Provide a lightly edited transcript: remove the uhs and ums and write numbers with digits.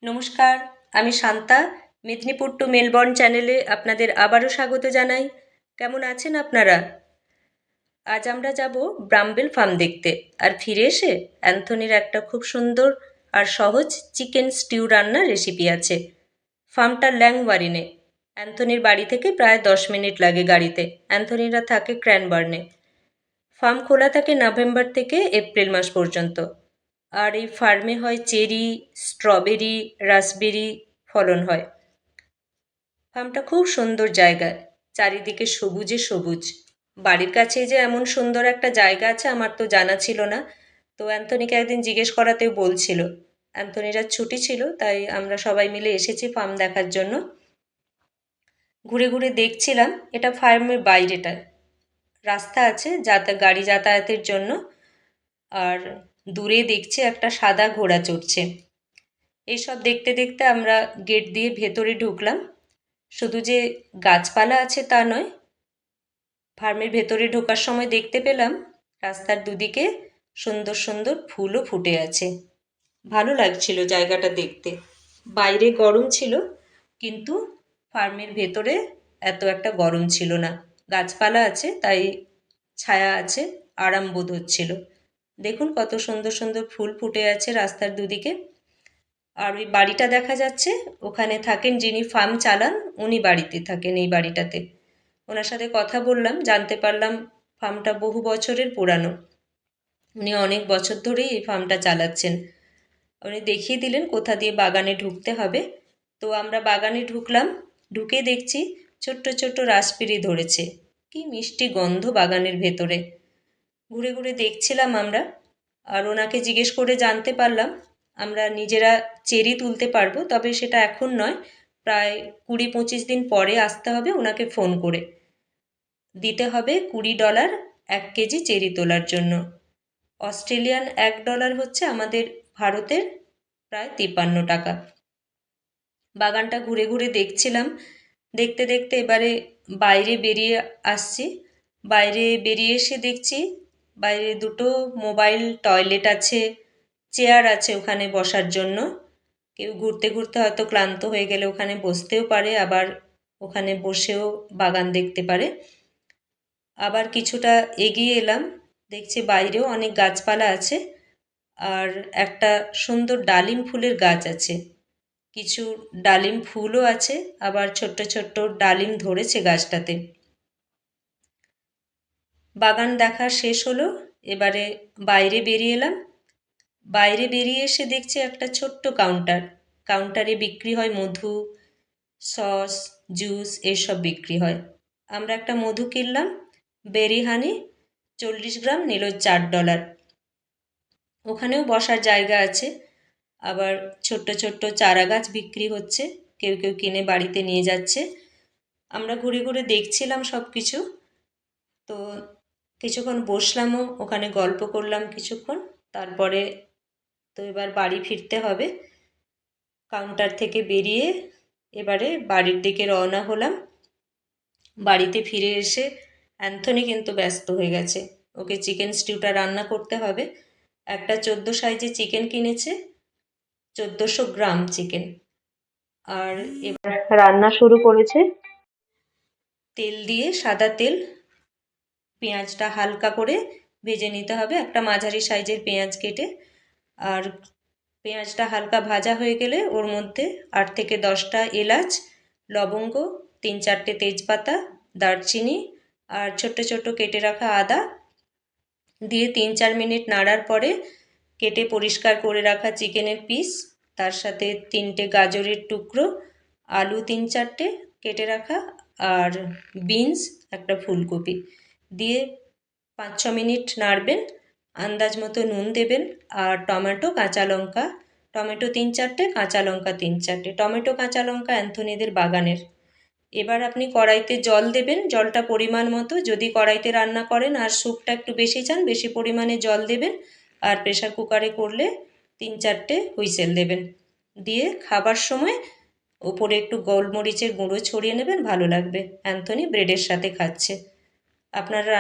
নমস্কার, আমি Shanta. Medinipur two Melbourne চ্যানেলে আপনাদের আবারও স্বাগত জানাই। কেমন আছেন আপনারা? আজ আমরা যাব ব্রামবেল ফার্ম দেখতে, আর ফিরে এসে অ্যান্থনির একটা খুব সুন্দর আর সহজ চিকেন স্টিউ রান্নার রেসিপি আছে। ফার্মটা ল্যাংওয়ারিনে। অ্যান্থনির বাড়ি থেকে প্রায় 10 মিনিট লাগে গাড়িতে। অ্যান্থনিরা থাকে ক্র্যানবার্নে। ফার্ম খোলা থাকে নভেম্বর থেকে এপ্রিল মাস পর্যন্ত। আর এই ফার্মে হয় চেরি, স্ট্রবেরি, রাসবেরি ফলন হয়। ফার্মটা খুব সুন্দর জায়গায়, চারিদিকে সবুজে সবুজ। বাড়ির কাছে যে এমন সুন্দর একটা জায়গা আছে আমার তো জানা ছিল না। তো অ্যান্থনিকে একদিন জিজ্ঞেস করাতেও বলছিল। অ্যান্থনিরা ছুটি ছিল, তাই আমরা সবাই মিলে এসেছি ফার্ম দেখার জন্য। ঘুরে ঘুরে দেখছিলাম। এটা ফার্মের বাইরেটায় রাস্তা আছে গাড়ি যাতায়াতের জন্য। আর দূরে দেখছি একটা সাদা ঘোড়া চড়ছে। এইসব দেখতে দেখতে আমরা গেট দিয়ে ভেতরে ঢুকলাম। শুধু যে গাছপালা আছে তা নয়, ফার্মের ভেতরে ঢোকার সময় দেখতে পেলাম রাস্তার দুদিকে সুন্দর সুন্দর ফুলও ফুটে আছে। ভালো লাগছিল জায়গাটা দেখতে। বাইরে গরম ছিল, কিন্তু ফার্মের ভেতরে এত একটা গরম ছিল না। গাছপালা আছে, তাই ছায়া আছে, আরাম বোধ হচ্ছিল। দেখুন কত সুন্দর সুন্দর ফুল ফুটে আছে রাস্তার দুদিকে। আর ওই বাড়িটা দেখা যাচ্ছে, ওখানে থাকেন যিনি ফার্ম চালান, উনি বাড়িতে থাকেন এই বাড়িটাতে। ওনার সাথে কথা বললাম, জানতে পারলাম ফার্মটা বহু বছরের পুরানো। উনি অনেক বছর ধরেই এই ফার্মটা চালাচ্ছেন। উনি দেখিয়ে দিলেন কোথা দিয়ে বাগানে ঢুকতে হবে। তো আমরা বাগানে ঢুকলাম। ঢুকে দেখছি ছোট্ট ছোট্ট রাসবেরি ধরেছে। কি মিষ্টি গন্ধ বাগানের ভেতরে। ঘুরে ঘুরে দেখছিলাম আমরা। আর ওনাকে জিজ্ঞেস করে জানতে পারলাম আমরা নিজেরা চেরি তুলতে পারবো, তবে সেটা এখন নয়, প্রায় 20-25 দিন পরে আসতে হবে। ওনাকে ফোন করে দিতে হবে $20 1 কেজি চেরি তোলার জন্য। অস্ট্রেলিয়ান $1 হচ্ছে আমাদের ভারতের প্রায় 53 টাকা। বাগানটা ঘুরে ঘুরে দেখছিলাম। দেখতে দেখতে এবারে বাইরে বেরিয়ে আসছি। বাইরে বেরিয়ে এসে দেখছি বাইরে দুটো মোবাইল টয়লেট আছে, চেয়ার আছে ওখানে বসার জন্য। কেউ ঘুরতে ঘুরতে হয়তো ক্লান্ত হয়ে গেলে ওখানে বসতেও পারে, আবার ওখানে বসেও বাগান দেখতে পারে। আবার কিছুটা এগিয়ে এলাম, দেখছি বাইরেও অনেক গাছপালা আছে। আর একটা সুন্দর ডালিম ফুলের গাছ আছে। কিছু ডালিম ফুলও আছে, আবার ছোট্ট ছোট্ট ডালিম ধরেছে গাছটাতে। বাগান দেখা শেষ হলো, এবারে বাইরে বেরিয়ে এলাম। বাইরে বেরিয়ে এসে দেখছি একটা ছোট্ট কাউন্টার। কাউন্টারে বিক্রি হয় মধু, সস, জুস এসব বিক্রি হয়। আমরা একটা মধু কিনলাম, বেরি হানি, 40 গ্রাম নিল $4। ওখানেও বসার জায়গা আছে। আবার ছোট্ট ছোট্ট চারা গাছ বিক্রি হচ্ছে, কেউ কেউ কিনে বাড়িতে নিয়ে যাচ্ছে। আমরা ঘুরে ঘুরে দেখছিলাম সব কিছু। তো কিছুক্ষণ বসলামও, ওখানে গল্প করলাম কিছুক্ষণ। তারপরে তো এবার বাড়ি ফিরতে হবে। কাউন্টার থেকে বেরিয়ে এবারে বাড়ির দিকে রওনা হলাম। বাড়িতে ফিরে এসে অ্যান্থনি কিন্তু ব্যস্ত হয়ে গেছে। ওকে চিকেন স্টিউটা রান্না করতে হবে। একটা 14 সাইজে চিকেন কিনেছে, 1400 গ্রাম চিকেন। আর এবার রান্না শুরু করেছে। তেল দিয়ে, সাদা তেল, পেঁয়াজটা হালকা করে ভেজে নিতে হবে, একটা মাঝারি সাইজের পেঁয়াজ কেটে। আর পেঁয়াজটা হালকা ভাজা হয়ে গেলে ওর মধ্যে 8 থেকে 10টা এলাচ, লবঙ্গ, 3-4টে তেজপাতা, দারচিনি আর ছোট্ট ছোট্ট কেটে রাখা আদা দিয়ে 3-4 মিনিট নাড়ার পরে কেটে পরিষ্কার করে রাখা চিকেনের পিস, তার সাথে 3টে গাজরের টুকরো, আলু 3-4টে কেটে রাখা, আর বিনস একটা ফুলকপি দিয়ে 5-6 মিনিট নাড়বেন। আন্দাজ মতো নুন দেবেন। আর টমেটো, কাঁচা লঙ্কা, টমেটো 3-4টে, কাঁচা লঙ্কা 3-4টে। টমেটো কাঁচা লঙ্কা অ্যান্থনিদের বাগানের। এবার আপনি কড়াইতে জল দেবেন, জলটা পরিমাণ মতো। যদি কড়াইতে রান্না করেন আর স্যুপটা একটু বেশি চান, বেশি পরিমাণে জল দেবেন। আর প্রেশার কুকারে করলে 3-4টে হুইসেল দেবেন। দিয়ে খাবার সময় ওপরে একটু গোলমরিচের গুঁড়ো ছড়িয়ে নেবেন, ভালো লাগবে। অ্যান্থনি ব্রেডের সাথে খাচ্ছে। আপনারা